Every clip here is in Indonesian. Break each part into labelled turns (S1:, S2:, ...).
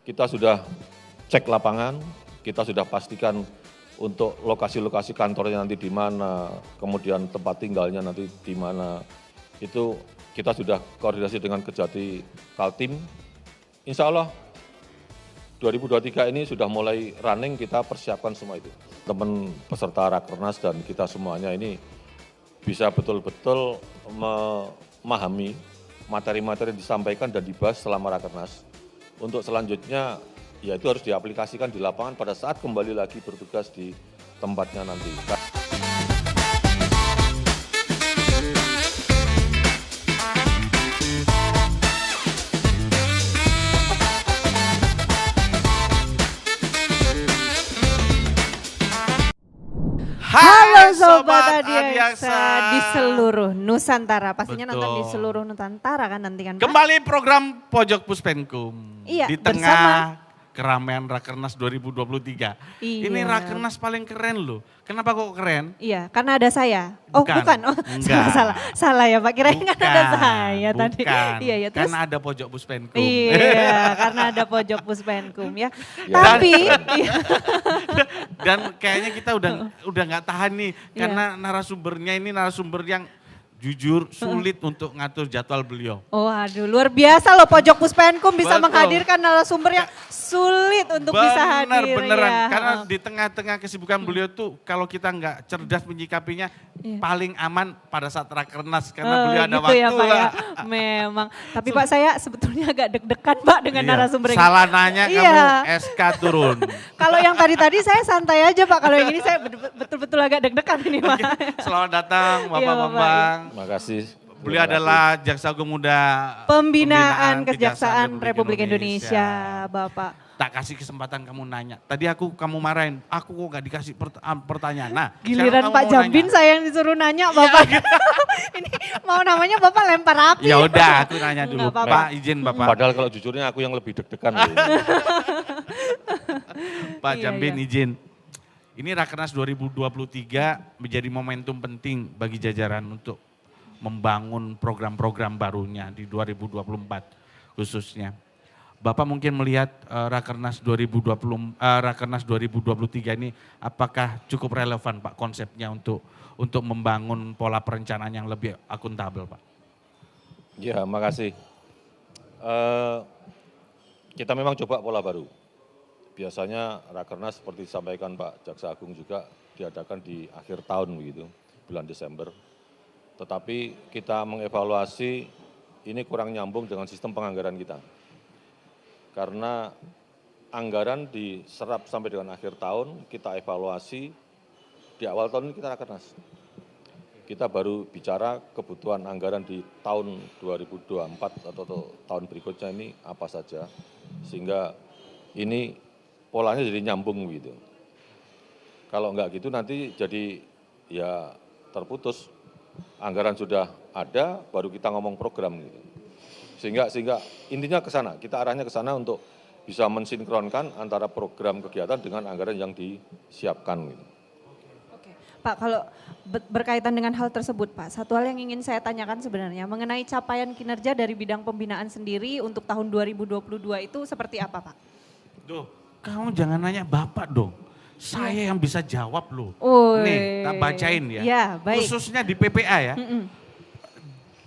S1: kita sudah cek lapangan, kita sudah pastikan untuk lokasi-lokasi kantornya nanti di mana, kemudian tempat tinggalnya nanti di mana. Itu kita sudah koordinasi dengan Kejati Kaltim. Insya Allah 2023 ini sudah mulai running, kita persiapkan semua itu. Teman peserta Rakernas dan kita semuanya ini bisa betul-betul memahami materi-materi yang disampaikan dan dibahas selama Rakernas. Untuk selanjutnya, ya itu harus diaplikasikan di lapangan pada saat kembali lagi bertugas di tempatnya nanti.
S2: Halo Sobat Adiaksa di seluruh Nusantara, pastinya
S3: Betul.
S2: nonton di seluruh Nusantara kan nanti kan Pak?
S3: Kembali program Pojok Puspenkum.
S2: Iya,
S3: Di tengah keramaian Rakernas 2023.
S2: Iya.
S3: Ini Rakernas paling keren loh. Kenapa kok keren?
S2: Iya, karena ada saya. Oh bukan, oh
S3: Enggak.
S2: salah ya Pak, kirain kan ada saya
S3: Bukan.
S2: tadi. Iya, ya terus.
S3: Karena ada Pojok Puspenkum.
S2: Iya, karena ada pojok Puspenkum ya.
S1: Ya.
S2: Tapi, iya,
S3: Dan kayaknya kita udah nggak tahan nih.
S2: Iya.
S3: Karena narasumbernya ini narasumber yang jujur sulit untuk ngatur jadwal beliau.
S2: oh aduh luar biasa loh pojok Puspenkum bisa
S3: Betul.
S2: menghadirkan narasumber yang sulit untuk bisa hadir.
S3: Beneran,
S2: ya.
S3: karena di tengah-tengah kesibukan beliau tuh kalau kita nggak cerdas menyikapinya
S2: Iya.
S3: paling aman pada saat Rakernas karena
S2: Oh,
S3: beliau ada
S2: gitu
S3: waktu
S2: ya Pak ya.
S3: lah.
S2: Memang. Tapi Pak saya sebetulnya agak deg-degan Pak dengan
S3: Iya.
S2: narasumber ini.
S3: Salah nanya
S2: Iya.
S3: kamu SK turun.
S2: Kalau yang tadi-tadi saya santai aja Pak. Kalau yang ini saya betul-betul agak deg-degan ini Pak.
S3: Selamat datang Bapak
S2: Iya, Bapak.
S3: Bambang.
S1: Terima kasih.
S3: Beliau adalah Jaksa Agung Muda
S2: Pembinaan Kejaksaan Republik Indonesia Bapak.
S3: Tak kasih kesempatan kamu nanya. Tadi kamu marahin, aku kok gak dikasih pertanyaan. Nah,
S2: Giliran
S3: sekarang
S2: Pak
S3: kamu mau
S2: Jambin
S3: nanya.
S2: saya yang disuruh nanya Bapak. ini mau namanya Bapak lempar api.
S3: Ya udah, aku nanya dulu.
S2: Nggak apa-apa.
S3: Pak, izin Bapak.
S1: Padahal kalau jujurnya aku yang lebih deg-degan. loh.
S3: Pak
S2: Iya,
S3: Jambin
S2: iya.
S3: izin. Ini Rakernas 2023 menjadi momentum penting bagi jajaran untuk membangun program-program barunya di 2024 khususnya. Bapak mungkin melihat Rakernas 2023 ini apakah cukup relevan Pak konsepnya untuk membangun pola perencanaan yang lebih akuntabel Pak?
S1: Ya, makasih. Kita memang coba pola baru. Biasanya Rakernas seperti disampaikan Pak Jaksa Agung juga diadakan di akhir tahun begitu, bulan Desember. Tetapi kita mengevaluasi ini kurang nyambung dengan sistem penganggaran kita. Karena anggaran diserap sampai dengan akhir tahun, kita evaluasi di awal tahun ini kita Rakernas. Kita baru bicara kebutuhan anggaran di tahun 2024 atau tahun berikutnya ini apa saja. Sehingga ini polanya jadi nyambung gitu. Kalau enggak gitu nanti jadi ya terputus. Anggaran sudah ada, baru kita ngomong program gitu. Sehingga intinya ke sana, kita arahnya ke sana untuk bisa mensinkronkan antara program kegiatan dengan anggaran yang disiapkan gitu.
S2: Oke, Pak kalau berkaitan dengan hal tersebut Pak, satu hal yang ingin saya tanyakan sebenarnya mengenai capaian kinerja dari bidang pembinaan sendiri untuk tahun 2022 itu seperti apa Pak?
S3: Duh, kamu jangan nanya Bapak dong. Saya yang bisa jawab loh.
S2: Oi.
S3: Nih, tak bacain ya.
S2: Ya, baik.
S3: Khususnya di PPA ya.
S2: Mm-mm.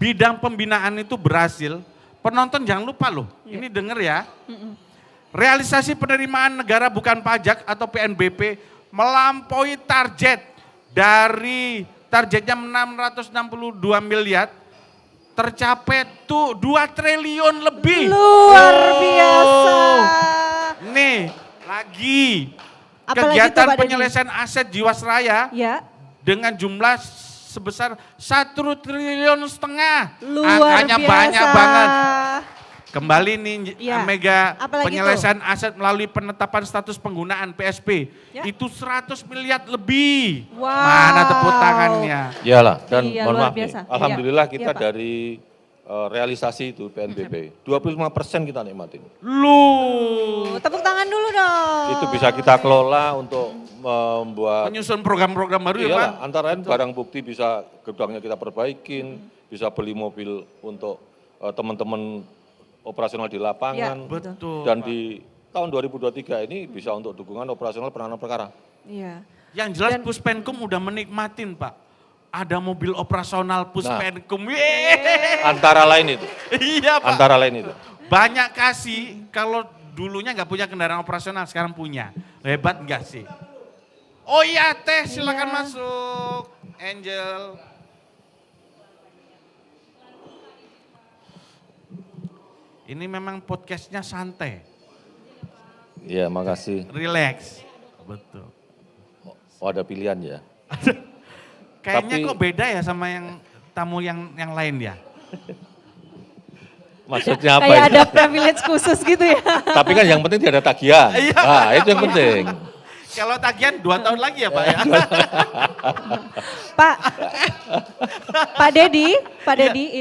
S3: Bidang pembinaan itu berhasil. Penonton jangan lupa loh.
S2: Iya.
S3: Ini denger ya.
S2: Mm-mm.
S3: Realisasi penerimaan negara bukan pajak atau PNBP melampaui target dari targetnya 662 miliar tercapai tuh 2 triliun lebih.
S2: Luar biasa.
S3: Nih, lagi
S2: Apalagi
S3: kegiatan
S2: tuh, Pak Dedi?
S3: penyelesaian aset Jiwasraya
S2: Ya,
S3: dengan jumlah sebesar 1,5 triliun.
S2: luar
S3: Angkanya
S2: biasa.
S3: banyak banget. Kembali nih
S2: Ya,
S3: Mega
S2: apalagi
S3: penyelesaian aset melalui penetapan status penggunaan PSP.
S2: Ya.
S3: Itu 100 miliar lebih.
S2: Wow.
S3: Mana tepuk tangannya?
S1: Iyalah, dan
S2: Iya,
S1: mohon
S2: luar
S1: maaf nih,
S2: biasa.
S1: alhamdulillah
S2: Iya,
S1: kita
S2: iya, Pak.
S1: dari realisasi itu PNBP, 25% kita nikmatin.
S3: Lu
S2: tepuk tangan dulu dong.
S1: Itu bisa kita kelola untuk membuat,
S3: menyusun program-program baru ya Pak?
S1: iyalah, antara lain barang bukti bisa gerbangnya kita perbaikin, bisa beli mobil untuk teman-teman operasional di lapangan,
S2: Ya,
S3: Betul.
S1: dan di tahun 2023 ini bisa untuk dukungan operasional penanganan perkara.
S2: Iya.
S3: Yang jelas
S2: Dan-
S3: Puspenkum udah menikmatin Pak. Ada mobil operasional Puspenkum. Yeay.
S1: Antara lain itu.
S3: Iya Pak.
S1: Antara lain itu.
S3: Banyak kasih kalau dulunya nggak punya kendaraan operasional sekarang punya. Hebat nggak sih? Oh iya Teh silakan
S2: Iya.
S3: masuk. Angel. Ini memang podcastnya santai,
S1: Iya, makasih.
S3: relax. Betul.
S1: Oh, ada pilihan ya.
S3: Kayaknya
S1: Tapi-
S3: kok beda ya sama yang tamu yang lain ya?
S1: Maksudnya apa
S2: Kayak
S1: ini?
S2: ada privilege khusus gitu ya.
S1: Tapi kan yang penting tidak ada tagihan.
S3: Iya.
S1: Nah, itu yang penting.
S3: Kalau tagihan 2 tahun lagi ya Pak ya?
S2: Pak, Pak Dedi,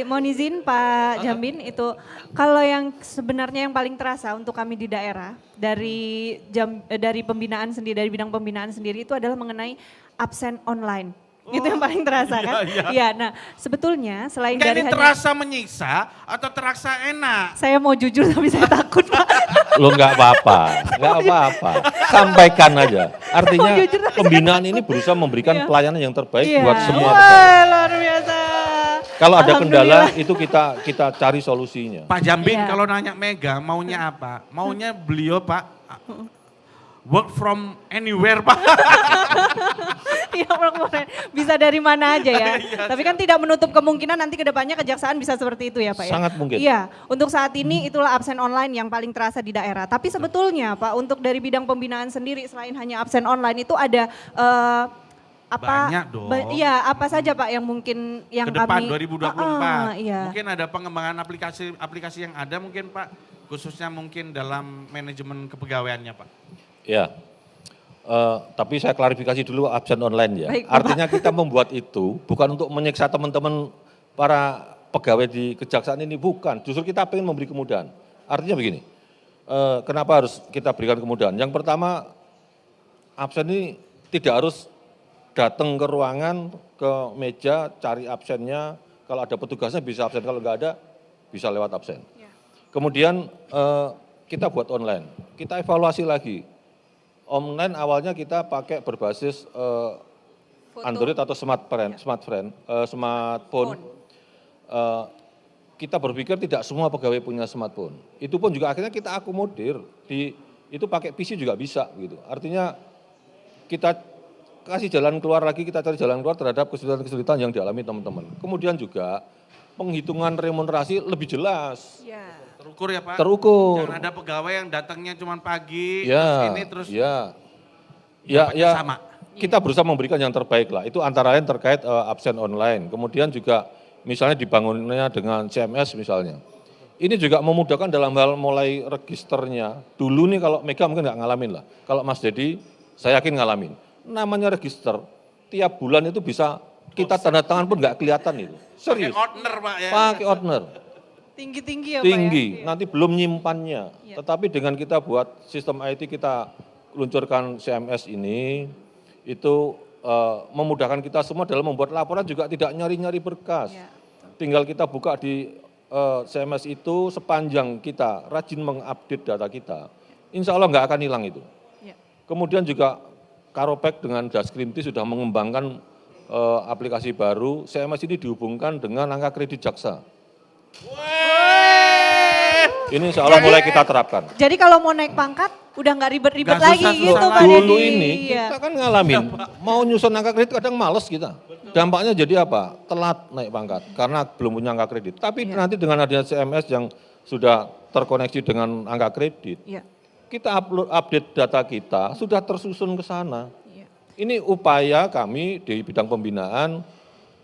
S2: mohon izin Pak Jambin itu kalau yang sebenarnya yang paling terasa untuk kami di daerah dari pembinaan sendiri, dari bidang pembinaan sendiri itu adalah mengenai absen online. Itu yang paling terasa kan? Iya, nah sebetulnya selain
S3: Enggak,
S2: dari
S3: ini
S2: hanya,
S3: terasa menyiksa atau terasa enak?
S2: saya mau jujur tapi saya takut Pak.
S1: Lo nggak apa-apa, nggak apa-apa. Sampaikan aja. Artinya
S2: Oh, jujur, saya
S1: pembinaan ini berusaha memberikan
S2: Iya.
S1: pelayanan yang terbaik
S2: Iya.
S1: buat semua
S2: Wah,
S1: peserta.
S2: luar biasa.
S1: Kalau ada kendala
S2: Alhamdulillah.
S1: itu kita cari solusinya.
S3: Pak Jambin
S2: Iya.
S3: kalau nanya Mega maunya apa? Maunya beliau Pak work from anywhere Pak.
S2: Iya, bisa dari mana aja ya.
S3: Iya,
S2: Tapi kan tidak menutup kemungkinan nanti ke depannya kejaksaan bisa seperti itu ya Pak ya.
S1: Sangat mungkin.
S2: Iya, untuk saat ini itulah absen online yang paling terasa di daerah. Tapi sebetulnya Pak, untuk dari bidang pembinaan sendiri selain hanya absen online itu ada
S3: Banyak dong.
S2: Iya, apa saja Pak yang mungkin yang
S3: Ke depan
S2: kami
S3: 2024.
S2: iya.
S3: Mungkin ada pengembangan aplikasi yang ada mungkin Pak, khususnya mungkin dalam manajemen kepegawaiannya Pak.
S1: Ya. Tapi saya klarifikasi dulu absen online ya.
S2: Baik, Bapak.
S1: Artinya kita membuat itu bukan untuk menyiksa teman-teman para pegawai di kejaksaan ini, bukan. Justru kita ingin memberi kemudahan. Artinya begini, kenapa harus kita berikan kemudahan? Yang pertama, absen ini tidak harus datang ke ruangan, ke meja, cari absennya. Kalau ada petugasnya bisa absen, kalau nggak ada bisa lewat absen.
S2: Ya.
S1: Kemudian kita buat online, kita evaluasi lagi. Online awalnya kita pakai berbasis
S2: Foto.
S1: Android atau smartphone. Kita berpikir tidak semua pegawai punya smartphone. Itu pun juga akhirnya kita akomodir itu pakai PC juga bisa gitu. Artinya kita kasih jalan keluar lagi, kita cari jalan keluar terhadap kesulitan-kesulitan yang dialami teman-teman. Kemudian juga penghitungan remunerasi lebih jelas.
S2: Iya.
S3: Terukur ya Pak?
S1: Terukur.
S3: Jangan ada pegawai yang datangnya cuma pagi, terus
S1: Ya,
S3: ini terus
S1: ya,
S3: dapatnya
S1: ya.
S3: sama.
S1: Kita berusaha memberikan yang terbaik lah. Itu antara lain terkait absen online. Kemudian juga misalnya dibangunnya dengan CMS misalnya. Ini juga memudahkan dalam hal mulai registernya. Dulu nih kalau Mega mungkin nggak ngalamin lah. Kalau Mas Dedi, saya yakin ngalamin. Namanya register, tiap bulan itu bisa kita tanda tangan pun nggak kelihatan itu.
S3: Pakai
S1: Serius,
S3: ordner Pak ya.
S1: pakai ordner.
S2: Tinggi-tinggi ya Pak ya.
S1: Tinggi,
S2: Iya.
S1: nanti belum nyimpannya.
S2: Iya.
S1: Tetapi dengan kita buat sistem IT, kita luncurkan CMS ini, itu memudahkan kita semua dalam membuat laporan juga tidak nyari-nyari berkas.
S2: Iya.
S1: Tinggal kita buka di CMS itu, sepanjang kita rajin mengupdate data kita, insya Allah nggak akan hilang itu.
S2: Iya.
S1: Kemudian juga Karopek dengan Daskrimti sudah mengembangkan aplikasi baru, CMS ini dihubungkan dengan angka kredit jaksa. Ini insya Allah mulai kita terapkan.
S2: Jadi kalau mau naik pangkat udah nggak ribet-ribet
S3: Nggak
S2: lagi
S3: susah-susah
S2: gitu
S3: lagi.
S2: Pak Dedi.
S1: Dulu ini
S2: Iya.
S1: kita kan ngalamin, mau nyusun angka kredit kadang males kita. Dampaknya jadi apa? Telat naik pangkat karena belum punya angka kredit. Tapi
S2: Iya.
S1: nanti dengan adanya CMS yang sudah terkoneksi dengan angka kredit,
S2: Iya.
S1: kita update data kita sudah tersusun ke sana.
S2: Iya.
S1: Ini upaya kami di bidang pembinaan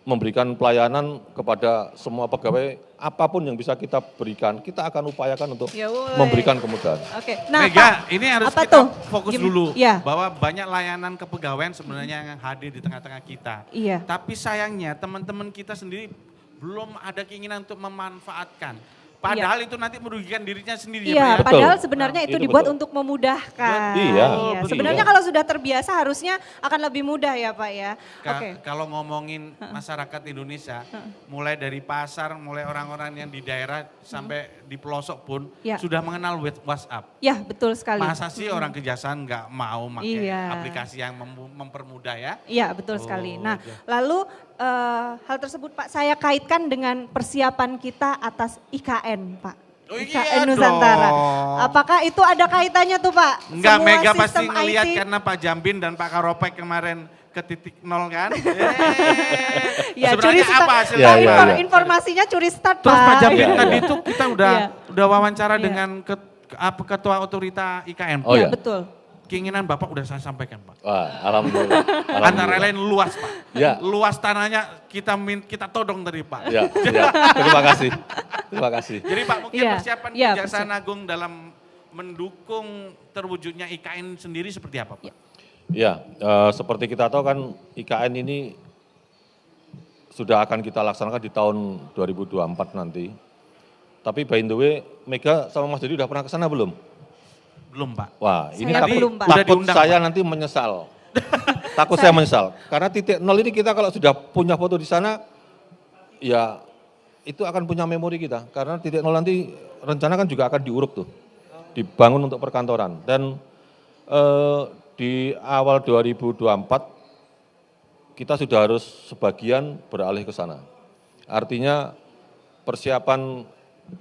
S1: memberikan pelayanan kepada semua pegawai, apapun yang bisa kita berikan, kita akan upayakan untuk
S2: Ya, woi.
S1: memberikan kemudahan.
S2: Oke. Nah,
S3: Mega,
S2: Pak,
S3: ini harus
S2: apa
S3: kita
S2: tuh?
S3: fokus
S2: Gim-
S3: dulu
S2: Iya.
S3: bahwa banyak layanan kepegawaian sebenarnya yang hadir di tengah-tengah kita.
S2: Iya.
S3: Tapi sayangnya teman-teman kita sendiri belum ada keinginan untuk memanfaatkan. Padahal itu nanti merugikan dirinya sendiri ya,
S2: Iya,
S3: Pak ya?
S1: Betul.
S2: padahal sebenarnya itu
S1: Itu
S2: dibuat
S1: betul.
S2: untuk memudahkan.
S1: Iya, betul.
S2: Sebenarnya kalau sudah terbiasa harusnya akan lebih mudah ya Pak ya. Oke.
S3: Kalau ngomongin masyarakat Indonesia, mulai dari pasar, mulai orang-orang yang di daerah sampai di pelosok pun
S2: Ya.
S3: sudah mengenal WhatsApp.
S2: Ya, betul sekali.
S3: Masa sih orang kejaksaan nggak mau pakai
S2: Iya.
S3: aplikasi yang mempermudah ya?
S2: Iya, betul sekali.
S3: Oh,
S2: Nah,
S3: iya.
S2: lalu hal tersebut Pak saya kaitkan dengan persiapan kita atas IKN, Pak.
S3: Oh,
S2: IKN
S3: iya
S2: Nusantara.
S3: dong.
S2: Apakah itu ada kaitannya tuh Pak?
S3: Enggak,
S2: Semua
S3: Mega pasti
S2: sistem
S3: ngelihat
S2: IT?
S3: karena Pak Jambin dan Pak Karopek kemarin ke titik nol kan?
S2: Ya,
S3: Sebenarnya
S2: curi start.
S3: apa hasilnya?
S1: Ya, ya, ya.
S2: Informasinya curi start,
S3: Terus Pak
S2: Pak.
S3: Jambin
S1: Iya,
S3: tadi
S1: iya.
S3: itu kita udah wawancara
S2: Iya.
S3: dengan ketua otorita IKN.
S1: Oh,
S2: Ya,
S1: ya.
S2: betul.
S3: Keinginan Bapak udah saya sampaikan Pak.
S1: Wah, alhamdulillah.
S3: Antara lain luas Pak.
S1: Ya.
S3: Luas tanahnya kita todong tadi Pak.
S1: Ya, ya. Terima kasih. Terima kasih.
S3: Jadi Pak mungkin
S2: Iya,
S3: persiapan
S2: iya,
S3: Kejaksaan Agung dalam mendukung terwujudnya IKN sendiri seperti apa Pak?
S1: Ya, seperti kita tahu kan IKN ini sudah akan kita laksanakan di tahun 2024 nanti. Tapi by the way, Mega sama Mas Dedi udah pernah ke sana belum?
S3: Belum Pak.
S1: Wah, ini
S2: Saya
S1: tapi
S2: belum, Pak.
S3: Udah
S1: takut
S3: diundang,
S1: saya
S3: Pak.
S1: nanti menyesal. Takut saya menyesal. Karena titik nol ini kita kalau sudah punya foto di sana, ya itu akan punya memori kita. Karena titik nol nanti rencana kan juga akan diuruk tuh. Dibangun untuk perkantoran. Dan di awal 2024, kita sudah harus sebagian beralih ke sana. Artinya persiapan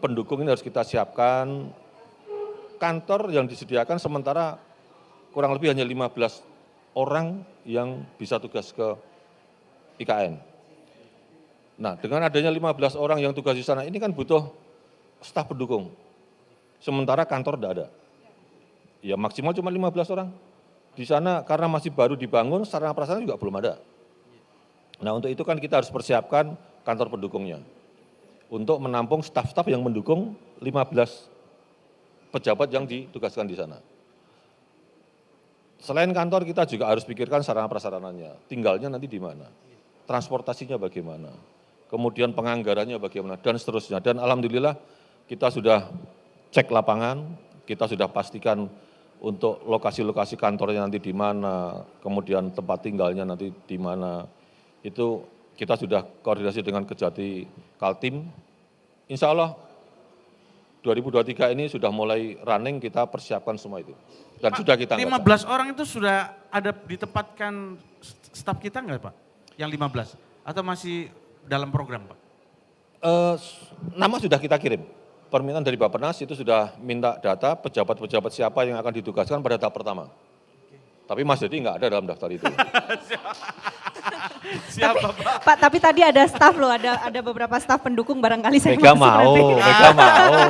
S1: pendukung ini harus kita siapkan. Kantor yang disediakan sementara kurang lebih hanya 15 orang yang bisa tugas ke IKN. Nah, dengan adanya 15 orang yang tugas di sana, ini kan butuh staf pendukung. Sementara kantor tidak ada. Ya maksimal cuma 15 orang. Di sana karena masih baru dibangun, sarana prasarana juga belum ada. Nah, untuk itu kan kita harus persiapkan kantor pendukungnya. Untuk menampung staf-staf yang mendukung 15 pejabat yang ditugaskan di sana. Selain kantor, kita juga harus pikirkan sarana prasarananya. Tinggalnya nanti di mana, transportasinya bagaimana, kemudian penganggarannya bagaimana, dan seterusnya. Dan alhamdulillah kita sudah cek lapangan, kita sudah pastikan untuk lokasi-lokasi kantornya nanti di mana, kemudian tempat tinggalnya nanti di mana. Itu kita sudah koordinasi dengan Kejati Kaltim. Insya Allah 2023 ini sudah mulai running, kita persiapkan semua itu. Dan
S3: Pak,
S1: sudah kita
S3: 15 orang itu sudah ada ditempatkan staf kita nggak Pak? Yang 15? Atau masih dalam program Pak?
S1: Nama sudah kita kirim. Permintaan dari Bappenas itu sudah minta data pejabat-pejabat siapa yang akan ditugaskan pada tahap pertama. Tapi Mas Dedi nggak ada dalam daftar itu.
S3: Siapa Pak?
S2: Pak, tapi tadi ada staf loh, ada beberapa staf pendukung barangkali saya
S1: Mega
S2: masuk
S1: mau,
S2: nanti.
S1: Mega mau.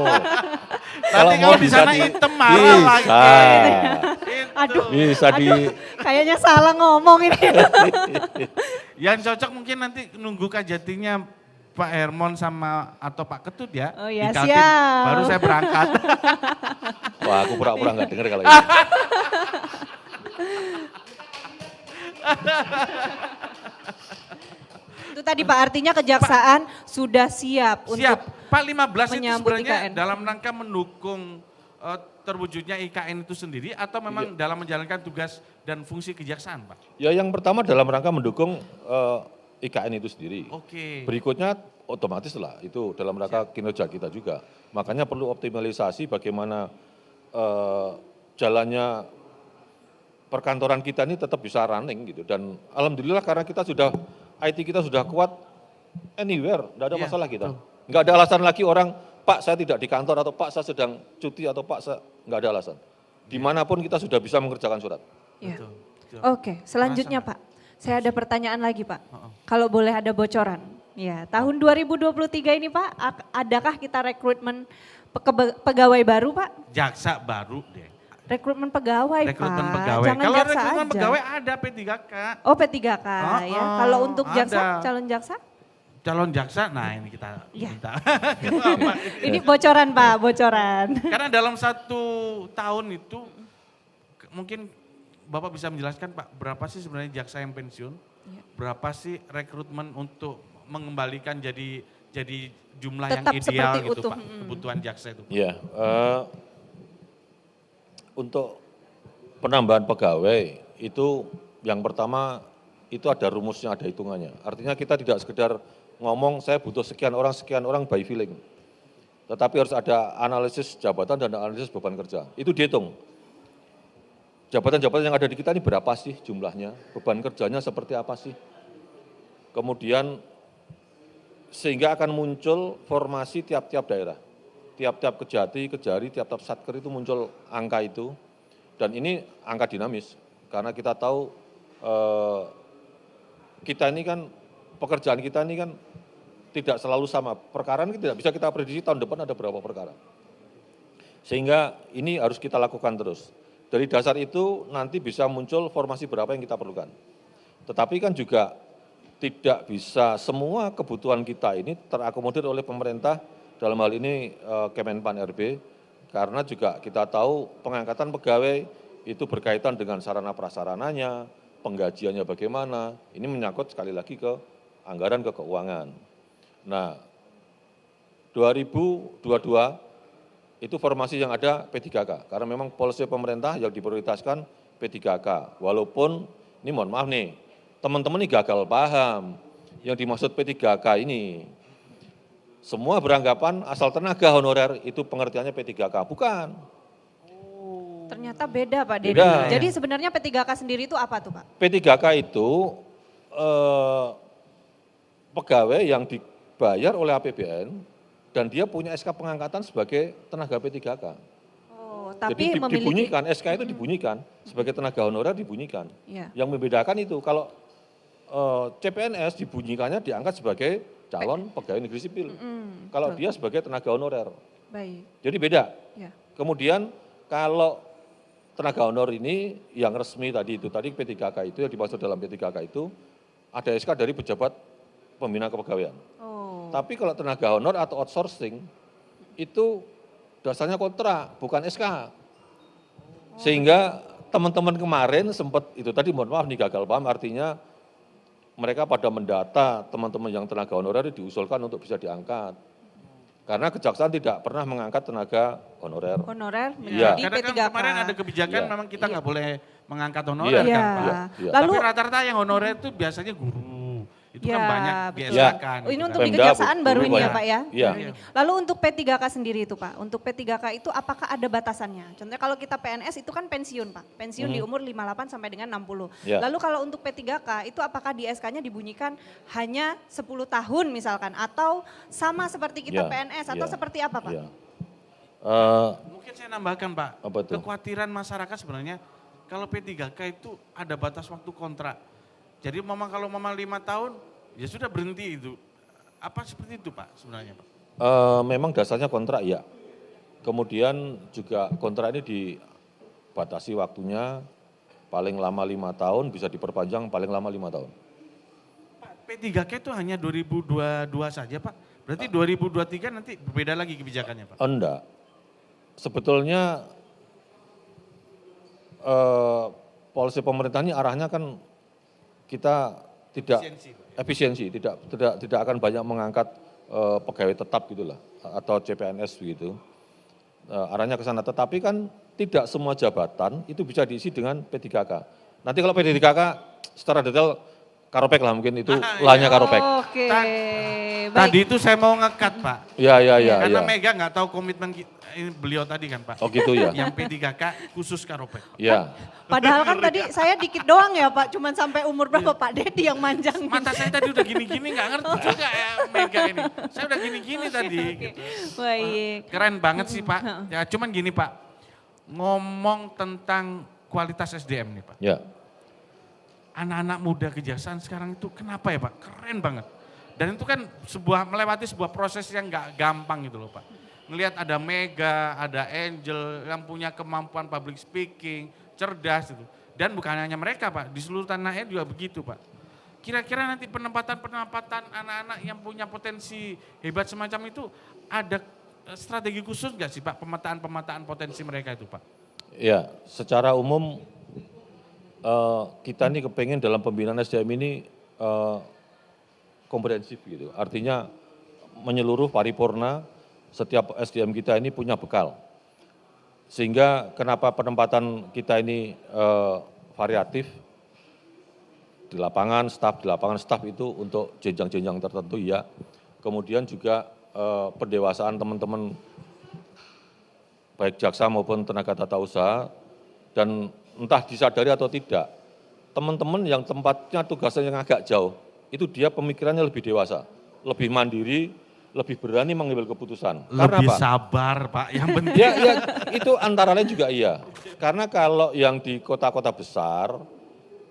S3: Nanti kalau di sana hitam marah lagi. Itu.
S2: Aduh.
S1: Bisa di,
S2: Kayaknya salah ngomong ini.
S3: Yang cocok mungkin nanti nunggu Kajatinya Pak Hermon sama atau Pak Ketut ya.
S2: Oh ya,
S3: di Kaltim.
S2: siap.
S3: Baru saya berangkat.
S1: wah aku pura-pura nggak dengar kalau ini.
S2: Itu tadi Pak, artinya kejaksaan sudah siap,
S3: Siap.
S2: untuk
S3: Pak 15 itu
S2: menyambut
S3: sebenarnya
S2: IKN.
S3: dalam rangka mendukung terwujudnya IKN itu sendiri atau memang dalam menjalankan tugas dan fungsi kejaksaan Pak?
S1: Ya yang pertama dalam rangka mendukung IKN itu sendiri.
S3: Oke.
S1: Berikutnya otomatis lah itu dalam rangka kinerja kita juga. Makanya perlu optimalisasi bagaimana jalannya perkantoran kita ini tetap bisa running gitu. Dan alhamdulillah karena kita sudah, IT kita sudah kuat anywhere, tidak ada
S3: Iya,
S1: masalah kita.
S3: betul.
S1: Nggak ada alasan lagi orang, Pak saya tidak di kantor atau Pak saya sedang cuti atau Pak saya, nggak ada alasan. Dimanapun kita sudah bisa mengerjakan surat.
S2: Ya.
S3: Betul, betul.
S2: Oke, selanjutnya Pak. Saya ada pertanyaan lagi Pak. Kalau boleh ada bocoran. Ya, tahun 2023 ini Pak, adakah kita rekrutmen pegawai baru Pak?
S3: Jaksa baru deh.
S2: Rekrutmen pegawai
S3: Rekrutmen
S2: Pak.
S3: pegawai.
S2: Jangan
S3: Kalau
S2: jaksa
S3: rekrutmen
S2: aja.
S3: pegawai ada P3K.
S2: Oh P3K ya. Kalau untuk jaksa,
S3: ada.
S2: calon jaksa?
S3: Calon jaksa, nah ini kita
S2: Iya.
S3: minta. Kenapa?
S2: Ini bocoran Pak, bocoran.
S3: Karena dalam 1 tahun itu mungkin Bapak bisa menjelaskan Pak, berapa sih sebenarnya jaksa yang pensiun?
S2: Iya.
S3: Berapa sih rekrutmen untuk mengembalikan jadi jumlah
S2: Tetap
S3: yang ideal
S2: seperti
S3: gitu
S2: utuh.
S3: Pak, kebutuhan jaksa itu. Pak.
S1: Iya, untuk penambahan pegawai itu yang pertama itu ada rumusnya, ada hitungannya. Artinya kita tidak sekedar ngomong saya butuh sekian orang by feeling. Tetapi harus ada analisis jabatan dan analisis beban kerja. Itu dihitung. Jabatan-jabatan yang ada di kita ini berapa sih jumlahnya, beban kerjanya seperti apa sih. Kemudian sehingga akan muncul formasi tiap-tiap daerah. Tiap-tiap kejati, kejari, tiap-tiap satker itu muncul angka itu. Dan ini angka dinamis, karena kita tahu kita ini kan, pekerjaan kita ini kan tidak selalu sama. Perkara ini tidak bisa kita prediksi tahun depan ada berapa perkara. Sehingga ini harus kita lakukan terus. Dari dasar itu nanti bisa muncul formasi berapa yang kita perlukan. Tetapi kan juga tidak bisa semua kebutuhan kita ini terakomodir oleh pemerintah, dalam hal ini Kemenpan RB, karena juga kita tahu pengangkatan pegawai itu berkaitan dengan sarana prasarananya, penggajiannya bagaimana, ini menyangkut sekali lagi ke anggaran, ke keuangan. Nah, 2022 itu formasi yang ada P3K, karena memang polisi pemerintah yang diprioritaskan P3K. Walaupun, ini mohon maaf nih, teman-teman ini gagal paham, yang dimaksud P3K ini. Semua beranggapan asal tenaga honorer itu pengertiannya P3K, bukan.
S2: Ternyata beda Pak Dedi.
S1: Beda.
S2: Jadi sebenarnya P3K sendiri itu apa tuh Pak?
S1: P3K itu pegawai yang dibayar oleh APBN dan dia punya SK pengangkatan sebagai tenaga P3K.
S2: Oh,
S1: Jadi
S2: tapi memiliki
S1: dibunyikan, SK itu dibunyikan, sebagai tenaga honorer dibunyikan.
S2: Iya.
S1: Yang membedakan itu, kalau CPNS dibunyikannya diangkat sebagai calon pegawai negeri sipil. Kalau dia sebagai tenaga honorer.
S2: Baik.
S1: Jadi beda.
S2: Ya.
S1: Kemudian kalau tenaga honor ini yang resmi tadi itu, tadi P3K itu yang dimaksud dalam P3K itu ada SK dari pejabat pembina kepegawaian.
S2: Oh.
S1: Tapi kalau tenaga honor atau outsourcing itu dasarnya kontrak, bukan SK. Sehingga teman-teman kemarin sempat itu tadi mohon maaf nih gagal paham, artinya mereka pada mendata teman-teman yang tenaga honorer diusulkan untuk bisa diangkat. Karena kejaksaan tidak pernah mengangkat tenaga honorer.
S2: Honorer
S1: Iya.
S2: menjadi
S3: Karena kan
S2: P3K.
S3: kemarin ada kebijakan
S1: Iya.
S3: memang kita nggak
S2: Iya.
S3: boleh mengangkat honorer
S1: Iya.
S3: kan
S2: Iya.
S3: Pak.
S1: Iya.
S2: Lalu
S3: Tapi rata-rata yang honorer itu biasanya guru. Itu
S2: Ya,
S3: kan banyak
S2: betul.
S3: biasakan.
S2: Oh, ini
S3: gitu
S2: untuk
S3: kan.
S2: di
S1: Pemda,
S2: kejaksaan baru
S1: Bu,
S2: ini ya
S1: banyak.
S2: Pak ya?
S1: Iya.
S2: Baru ini. Lalu untuk P3K sendiri itu Pak, untuk P3K itu apakah ada batasannya? Contohnya kalau kita PNS itu kan pensiun Pak, pensiun di umur 58 sampai dengan 60.
S1: Ya.
S2: Lalu kalau untuk P3K itu apakah di SK-nya dibunyikan hanya 10 tahun misalkan atau sama seperti kita
S1: Ya,
S2: PNS atau
S1: ya,
S2: seperti apa Pak?
S1: ya.
S3: Mungkin saya nambahkan Pak,
S1: Apa tuh?
S3: kekhawatiran masyarakat sebenarnya kalau P3K itu ada batas waktu kontrak. Jadi memang kalau memang 5 tahun ya sudah berhenti itu. Apa seperti itu Pak sebenarnya Pak?
S1: Memang dasarnya kontrak ya. Kemudian juga kontrak ini dibatasi waktunya paling lama 5 tahun, bisa diperpanjang paling lama 5 tahun.
S3: Pak, P3K itu hanya 2022 saja Pak. Berarti 2023 nanti berbeda lagi kebijakannya Pak?
S1: Enggak. Sebetulnya polisi pemerintah ini arahnya kan kita tidak efisiensi, tidak akan banyak mengangkat pegawai tetap gitulah atau CPNS begitu. Arahnya ke sana, tetapi kan tidak semua jabatan itu bisa diisi dengan P3K. Nanti kalau P3K secara detail Karopek lah mungkin itu lahannya Karopek.
S2: Oke, baik.
S3: Tadi itu saya mau ngekat Pak.
S1: Ya.
S3: Karena Mega nggak tahu komitmen beliau tadi kan Pak.
S1: Oh gitu ya.
S3: Yang P3K khusus Karopek.
S1: Ya.
S2: Padahal kan tadi saya dikit doang ya Pak, cuman sampai umur berapa Pak Dedi yang manjang.
S3: Mata saya tadi udah gini-gini nggak ngerti juga ya Mega ini. Saya udah gini-gini tadi.
S2: Oke,
S3: Gitu.
S2: baik.
S3: Keren banget sih Pak. Ya cuman gini Pak, ngomong tentang kualitas SDM nih Pak.
S1: Ya.
S3: Anak-anak muda kejaksaan sekarang itu kenapa ya Pak? Keren banget. Dan itu kan melewati sebuah proses yang nggak gampang gitu loh Pak. Ngelihat ada Mega, ada Angel yang punya kemampuan public speaking, cerdas gitu. Dan bukan hanya mereka Pak, di seluruh tanah air juga begitu Pak. Kira-kira nanti penempatan anak-anak yang punya potensi hebat semacam itu ada strategi khusus nggak sih Pak pemetaan potensi mereka itu Pak?
S1: Ya, secara umum kita nih kepengen dalam pembinaan SDM ini komprehensif gitu. Artinya menyeluruh paripurna, setiap SDM kita ini punya bekal. Sehingga kenapa penempatan kita ini variatif, di lapangan staff itu untuk jenjang-jenjang tertentu ya. Kemudian juga pendewasaan teman-teman baik jaksa maupun tenaga tata usaha, dan entah disadari atau tidak, teman-teman yang tempatnya tugasnya yang agak jauh, itu dia pemikirannya lebih dewasa, lebih mandiri, lebih berani mengambil keputusan. Karena
S3: Lebih
S1: apa?
S3: sabar Pak, yang penting.
S1: Ya, itu antara lain juga iya. Karena kalau yang di kota-kota besar,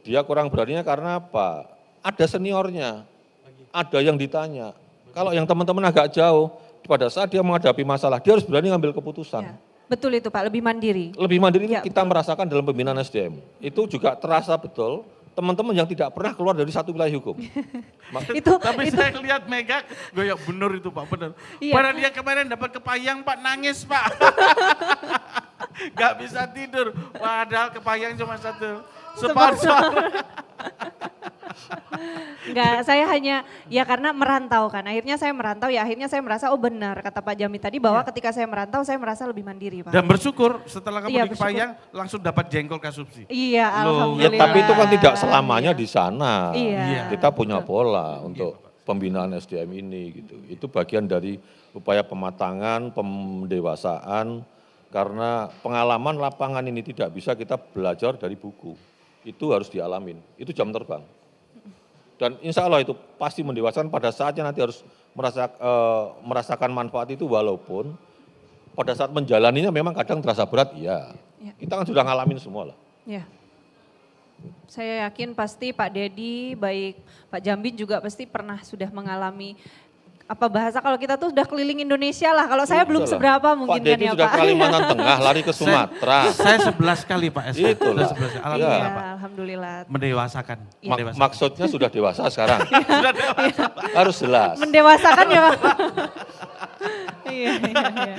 S1: dia kurang beraninya karena apa? Ada seniornya, ada yang ditanya. Kalau yang teman-teman agak jauh, pada saat dia menghadapi masalah, dia harus berani ngambil keputusan.
S2: Ya, betul itu Pak, lebih mandiri.
S1: Lebih mandiri
S2: Ya,
S1: kita merasakan dalam pembinaan SDM. Itu juga terasa betul teman-teman yang tidak pernah keluar dari satu wilayah hukum.
S3: Tapi saya lihat Mega, goyok bener itu Pak, bener.
S2: Iya.
S3: Padahal dia kemarin dapat kepayang Pak, nangis Pak. Gak bisa tidur, padahal kepayang cuma satu. Sponsor.
S2: Enggak, saya hanya ya karena merantau kan. Akhirnya saya merantau ya akhirnya saya merasa oh benar kata Pak Jambi tadi bahwa ketika saya merantau saya merasa lebih mandiri Pak.
S3: Dan bersyukur setelah kamu
S2: Iya,
S3: di Kepayang langsung dapat jengkol kasubsi.
S2: Iya,
S3: Loh,
S1: Ya,
S2: alhamdulillah.
S1: tapi itu kan tidak selamanya di sana.
S2: Iya.
S1: Kita punya pola untuk pembinaan SDM ini gitu. Itu bagian dari upaya pematangan, pendewasaan, karena pengalaman lapangan ini tidak bisa kita belajar dari buku. Itu harus dialamin, itu jam terbang. Dan insya Allah itu pasti mendewasakan pada saatnya nanti harus merasakan manfaat itu walaupun pada saat menjalaninya memang kadang terasa berat, iya.
S2: Ya.
S1: Kita kan sudah ngalamin semua lah.
S2: Ya. Saya yakin pasti Pak Dedi, baik Pak Jambin juga pasti pernah sudah mengalami apa bahasa kalau kita tuh sudah keliling Indonesia lah. Kalau saya belum
S1: Betul lah.
S2: seberapa mungkin
S1: Pak
S2: kan
S1: Dedi
S2: ya
S1: sudah
S2: Pak.
S1: ke Kalimantan Tengah, lari ke Sumatera.
S3: Saya 11 kali Pak SK.
S1: Itulah.
S3: Sudah 11 kali.
S1: Iya.
S3: Alhamdulillah
S2: Ya,
S3: Pak.
S2: alhamdulillah.
S3: Mendewasakan.
S2: Iya.
S3: Mendewasakan.
S1: Maksudnya sudah dewasa sekarang. Harus jelas.
S2: Mendewasakan ya Pak. Iya, iya.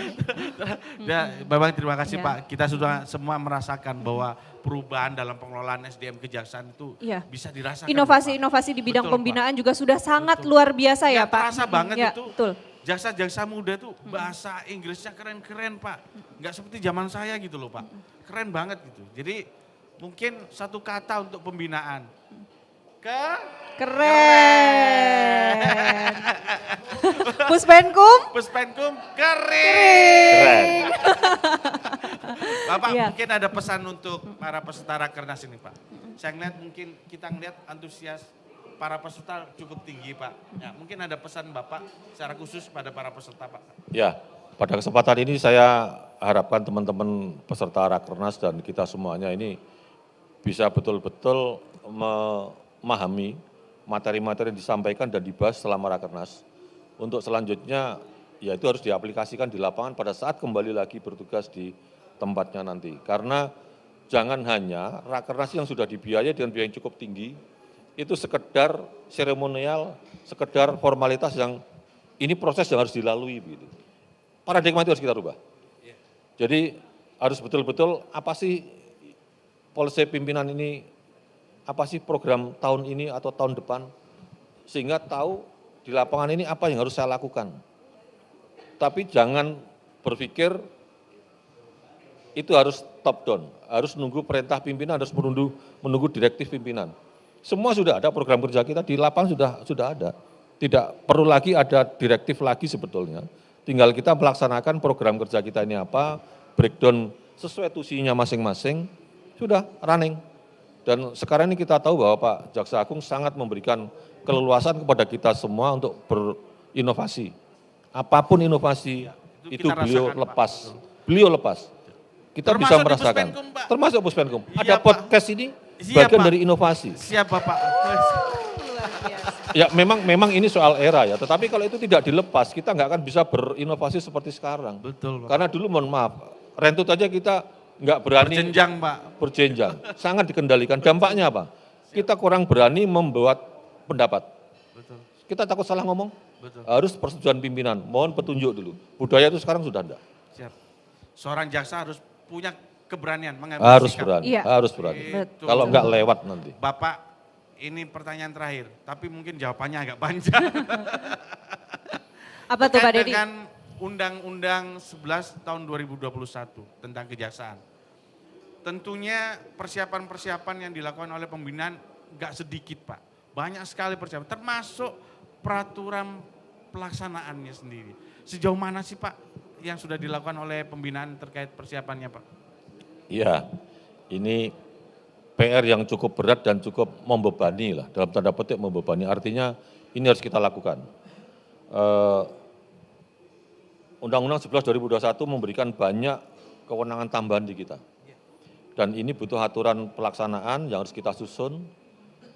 S3: Ya, memang terima kasih
S2: Ya.
S3: Pak. Kita sudah semua merasakan bahwa perubahan dalam pengelolaan SDM kejaksaan itu
S2: Iya.
S3: bisa dirasakan.
S2: Inovasi-inovasi di bidang
S3: Betul,
S2: pembinaan juga sudah sangat luar biasa ya
S3: Nggak
S2: Pak.
S3: terasa banget
S2: Ya,
S3: itu.
S2: Betul.
S3: Jaksa-jaksa muda tuh bahasa Inggrisnya keren-keren Pak. Nggak seperti zaman saya gitu loh Pak. Keren banget gitu. Jadi mungkin satu kata untuk pembinaan.
S2: Keren. Puspenkum?
S3: Puspenkum keren.
S1: Keren.
S3: Bapak
S2: Iya.
S3: mungkin ada pesan untuk para peserta Rakernas ini Pak. Saya ngeliat mungkin kita ngeliat antusias para peserta cukup tinggi Pak. Ya, mungkin ada pesan Bapak secara khusus pada para peserta Pak.
S1: Ya, pada kesempatan ini saya harapkan teman-teman peserta Rakernas dan kita semuanya ini bisa betul-betul memahami materi-materi yang disampaikan dan dibahas selama Rakernas. Untuk selanjutnya, ya itu harus diaplikasikan di lapangan pada saat kembali lagi bertugas di tempatnya nanti. Karena jangan hanya Rakernas yang sudah dibiayai dengan biaya yang cukup tinggi, itu sekedar seremonial, sekedar formalitas yang ini proses yang harus dilalui. Begitu. Paradigma itu harus kita rubah. Jadi harus betul-betul apa sih polisi pimpinan ini, apa sih program tahun ini atau tahun depan, sehingga tahu di lapangan ini apa yang harus saya lakukan. Tapi jangan berpikir itu harus top down, harus nunggu perintah pimpinan, harus menunggu direktif pimpinan. Semua sudah ada program kerja kita di lapangan sudah ada. Tidak perlu lagi ada direktif lagi sebetulnya. Tinggal kita melaksanakan program kerja kita ini apa, breakdown sesuai tusinya masing-masing, sudah running. Dan sekarang ini kita tahu bahwa Pak Jaksa Agung sangat memberikan keleluasan kepada kita semua untuk berinovasi. Apapun inovasi
S3: itu
S1: itu
S3: kita
S1: beliau
S3: rasakan, Pak.
S1: lepas. Beliau lepas. Kita
S3: Termasuk
S1: bisa
S3: di
S1: merasakan.
S3: Puspenkum, Pak.
S1: Termasuk Puspenkum.
S3: Iya,
S1: Ada
S3: Pak.
S1: podcast ini
S3: Iya,
S1: bagian
S3: Pak.
S1: dari inovasi.
S3: Siap Bapak.
S1: Ya memang ini soal era ya, tetapi kalau itu tidak dilepas kita nggak akan bisa berinovasi seperti sekarang.
S3: Betul Pak.
S1: Karena dulu mohon maaf, rentut aja kita nggak berani
S3: Berjenjang Pak.
S1: berjenjang, sangat dikendalikan. Dampaknya apa? Kita kurang berani membuat pendapat.
S3: Betul.
S1: Kita takut salah ngomong,
S3: Betul.
S1: harus persetujuan pimpinan, mohon petunjuk dulu. Budaya itu sekarang sudah enggak.
S3: Siap. Seorang jaksa harus punya keberanian mengambil
S1: Harus
S3: sikap.
S1: berani,
S2: Iya.
S1: harus berani.
S3: Betul.
S1: Kalau enggak lewat nanti.
S3: Bapak, ini pertanyaan terakhir, tapi mungkin jawabannya agak panjang.
S2: Apa tuh Pak
S3: Terkait
S2: Dedi?
S3: dengan Undang-Undang 11 tahun 2021 tentang kejaksaan. Tentunya persiapan-persiapan yang dilakukan oleh pembinaan nggak sedikit Pak. Banyak sekali persiapan, termasuk peraturan pelaksanaannya sendiri. Sejauh mana sih Pak yang sudah dilakukan oleh pembinaan terkait persiapannya Pak?
S1: Iya, ini PR yang cukup berat dan cukup membebani lah, dalam tanda petik membebani. Artinya ini harus kita lakukan. Undang-Undang 11 2021 memberikan banyak kewenangan tambahan di kita. Dan ini butuh aturan pelaksanaan yang harus kita susun.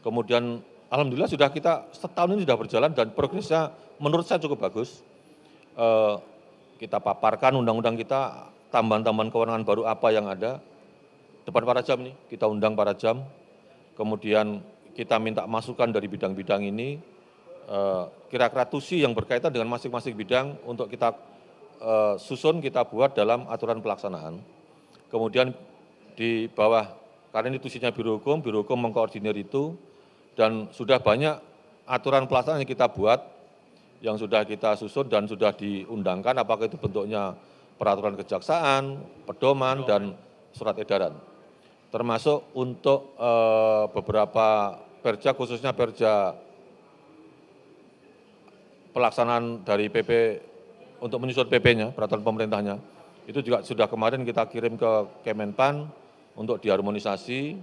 S1: Kemudian alhamdulillah sudah kita setahun ini sudah berjalan dan progresnya menurut saya cukup bagus. Kita paparkan undang-undang kita, tambahan-tambahan kewenangan baru apa yang ada. Depan para jam nih, kita undang para jam. Kemudian kita minta masukan dari bidang-bidang ini, kira-kira tusi yang berkaitan dengan masing-masing bidang untuk kita susun, kita buat dalam aturan pelaksanaan. Kemudian di bawah, karena ini tusinya Biro Hukum mengkoordinir itu, dan sudah banyak aturan pelaksanaan yang kita buat, yang sudah kita susun dan sudah diundangkan, apakah itu bentuknya peraturan kejaksaan, pedoman, dan surat edaran. Termasuk untuk beberapa perja, khususnya perja pelaksanaan dari PP, untuk menyusun PP-nya, peraturan pemerintahnya, itu juga sudah kemarin kita kirim ke Kemenpan untuk diharmonisasi.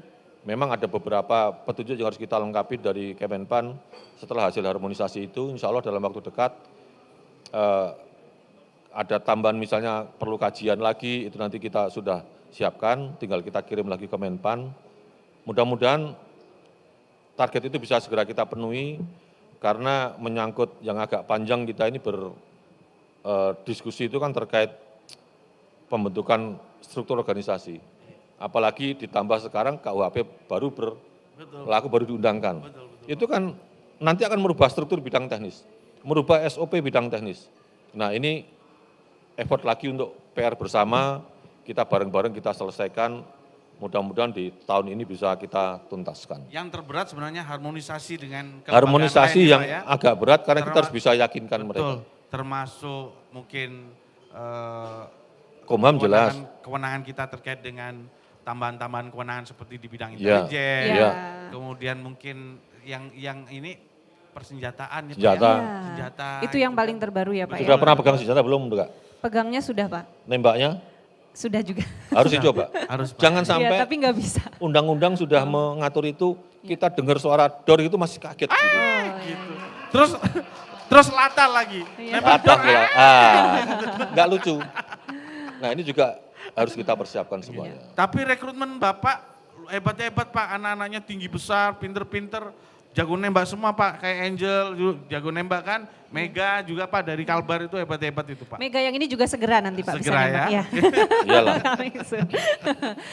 S1: Memang ada beberapa petunjuk yang harus kita lengkapi dari Kemenpan setelah hasil harmonisasi itu, insya Allah dalam waktu dekat ada tambahan misalnya perlu kajian lagi, itu nanti kita sudah siapkan, tinggal kita kirim lagi ke Menpan. Mudah-mudahan target itu bisa segera kita penuhi, karena menyangkut yang agak panjang kita ini berdiskusi itu kan terkait pembentukan struktur organisasi. Apalagi ditambah sekarang KUHP baru berlaku, baru diundangkan. Itu kan nanti akan merubah struktur bidang teknis, merubah SOP bidang teknis. Nah ini effort lagi untuk PR bersama, kita bareng-bareng kita selesaikan, mudah-mudahan di tahun ini bisa kita tuntaskan.
S3: Yang terberat sebenarnya harmonisasi dengan kelembagaan
S1: Harmonisasi
S3: lain,
S1: yang
S3: Pak, ya?
S1: agak berat karena kita harus bisa yakinkan
S3: Betul,
S1: mereka.
S3: termasuk mungkin
S1: Komham jelas.
S3: kewenangan kita terkait dengan tambahan-tambahan kewenangan seperti di bidang
S1: Ya,
S3: intelijen,
S1: ya.
S3: Kemudian mungkin yang ini persenjataan ya, Pak,
S1: Senjata.
S3: ya?
S2: Ya,
S3: Senjata
S2: itu yang
S3: gitu
S2: paling
S3: kan.
S2: terbaru ya Pak
S1: Sudah
S2: ya?
S1: pernah pegang senjata belum, Kak?
S2: Pegangnya sudah Pak,
S1: Nembaknya
S2: sudah juga.
S1: harus dicoba.
S3: Harus, Pak.
S1: Jangan
S2: Iya,
S1: sampai
S2: tapi nggak bisa.
S1: undang-undang sudah mengatur itu, kita dengar suara dor itu masih kaget. Gitu.
S3: Gitu. Terus latar lagi.
S2: Iya.
S3: Lempar dor,
S1: Patah ya. Nggak lucu. Nah ini juga harus kita persiapkan semuanya.
S3: Tapi rekrutmen Bapak hebat-hebat Pak, anak-anaknya tinggi besar, pinter-pinter, jago nembak semua Pak, kayak Angel jago nembak kan, Mega juga Pak dari Kalbar itu hebat-hebat itu Pak.
S2: Mega yang ini juga segera nanti Pak
S3: Segera
S2: bisa nembak.
S3: ya.
S1: Iyalah,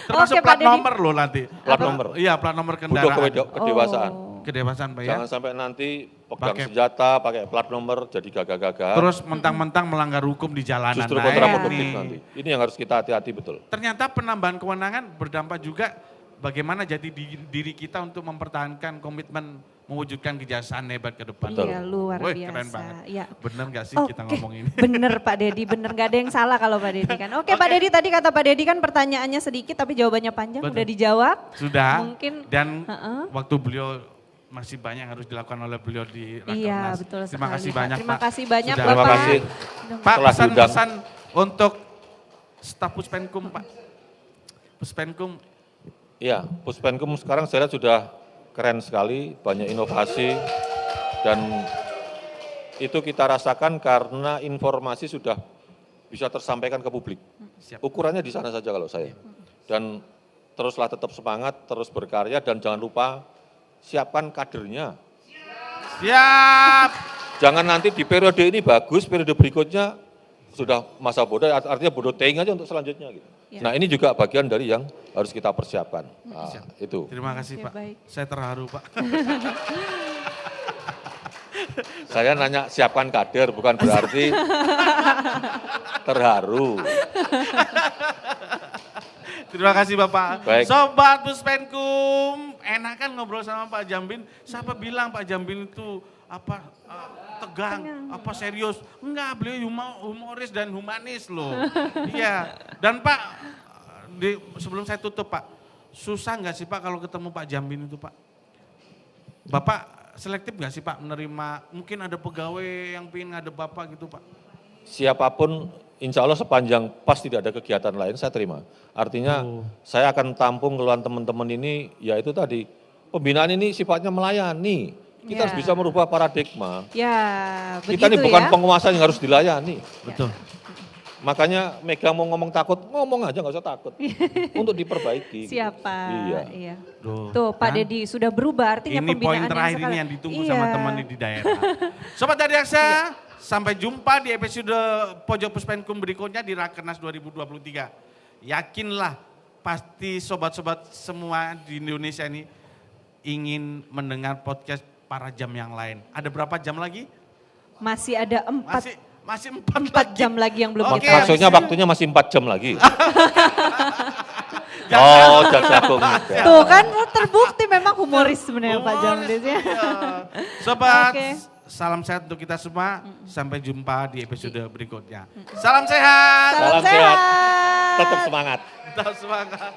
S3: Termasuk
S2: Oke, Pak
S3: plat
S2: Deddy.
S3: nomor loh nanti.
S1: Plat nomor.
S3: Iya plat nomor
S1: butuh
S3: kendaraan.
S1: kedewasaan.
S3: Kedewasaan Pak ya.
S1: Jangan sampai nanti pegang
S3: Pakai-
S1: senjata, pakai plat nomor, jadi gagah-gagah.
S3: Terus mentang-mentang melanggar hukum di jalanan.
S1: Justru
S3: Nah,
S1: kontraproduktif
S3: ini.
S1: nanti. Ini yang harus kita hati-hati betul.
S3: Ternyata penambahan kewenangan berdampak juga bagaimana jati diri kita untuk mempertahankan komitmen mewujudkan kejaksaan hebat ke depan.
S1: Betul.
S2: Iya luar
S3: Wih,
S2: biasa.
S3: keren banget.
S2: Iya.
S3: Bener gak sih kita
S2: Oke,
S3: ngomong ini?
S2: bener Pak Deddy, bener gak ada yang salah kalau Pak Deddy kan. Oke Pak Deddy, tadi kata Pak Deddy kan pertanyaannya sedikit tapi jawabannya panjang,
S3: Betul.
S2: udah dijawab.
S3: Sudah.
S2: Mungkin,
S3: Dan
S2: Heeh.
S3: waktu beliau masih banyak yang harus dilakukan oleh beliau di Rakernas.
S2: Iya betul sekali.
S3: Terima kasih
S2: Pak.
S3: banyak
S2: Terima
S3: Pak.
S2: kasih banyak
S3: Sudah.
S2: Bapak.
S1: Terima kasih.
S3: Pak,
S1: Telah
S3: pesan-pesan untuk staf Puspenkum Pak. Puspenkum,
S1: Iya, Puspenkum sekarang saya lihat sudah keren sekali, banyak inovasi, dan itu kita rasakan karena informasi sudah bisa tersampaikan ke publik.
S3: siap.
S1: Ukurannya di sana saja kalau saya. Dan teruslah tetap semangat, terus berkarya, dan jangan lupa siapkan kadernya.
S3: Siap.
S1: Jangan nanti di periode ini bagus, periode berikutnya sudah masa bodoh, artinya bodoh teing aja untuk selanjutnya. Gitu.
S2: Ya.
S1: Nah ini juga bagian dari yang harus kita persiapkan. Nah, itu.
S3: Terima kasih
S2: Oke,
S3: Pak.
S2: baik.
S3: Saya terharu Pak.
S1: Saya nanya siapkan kader, bukan berarti terharu.
S3: Terima kasih Bapak.
S1: Baik.
S3: Sobat Puspenkum, enak kan ngobrol sama Pak Jambin. Siapa bilang Pak Jambin itu tegang, apa serius? Enggak, beliau humoris dan humanis loh. Iya. Dan Pak, sebelum saya tutup Pak, susah nggak sih Pak kalau ketemu Pak Jambin itu Pak? Bapak selektif nggak sih Pak menerima, mungkin ada pegawai yang pengen ngadep Bapak gitu Pak?
S1: Siapapun, insya Allah sepanjang pas tidak ada kegiatan lain saya terima. Artinya saya akan tampung keluhan teman-teman ini, ya itu tadi, pembinaan ini sifatnya melayani. Kita harus bisa merubah paradigma.
S2: Ya,
S1: Kita ini
S2: begitu
S1: bukan
S2: ya.
S1: penguasa yang harus dilayani.
S3: Betul.
S1: Makanya Mega mau ngomong takut, ngomong aja nggak usah takut. Untuk diperbaiki.
S2: Siapa?
S1: Iya.
S2: Iya.
S3: Tuh,
S2: Tuh Pak
S3: kan?
S2: Dedi sudah berubah, artinya
S3: Ini
S2: pembinaan
S3: poin terakhir ini
S2: sekarang.
S3: yang ditunggu
S2: Iya.
S3: sama teman di daerah. Sobat Adiaksa, sampai jumpa di episode Pojok Puspenkum berikutnya di Rakernas 2023. Yakinlah pasti sobat-sobat semua di Indonesia ini ingin mendengar podcast para jam yang lain. Ada berapa jam lagi?
S2: Masih ada
S3: Masih 4
S2: 4 jam lagi yang belum
S3: Oke.
S2: kita
S1: Maksudnya waktunya masih 4 jam lagi.
S3: Jangan.
S1: Oh, Jaksa Agung.
S2: Tuh kan terbukti memang humoris sebenarnya Pak Jamlis ya.
S3: Sobat,
S2: Oke.
S3: salam sehat untuk kita semua. Sampai jumpa di episode berikutnya. Salam sehat.
S1: Salam sehat. Tetap semangat.
S3: Tetap semangat.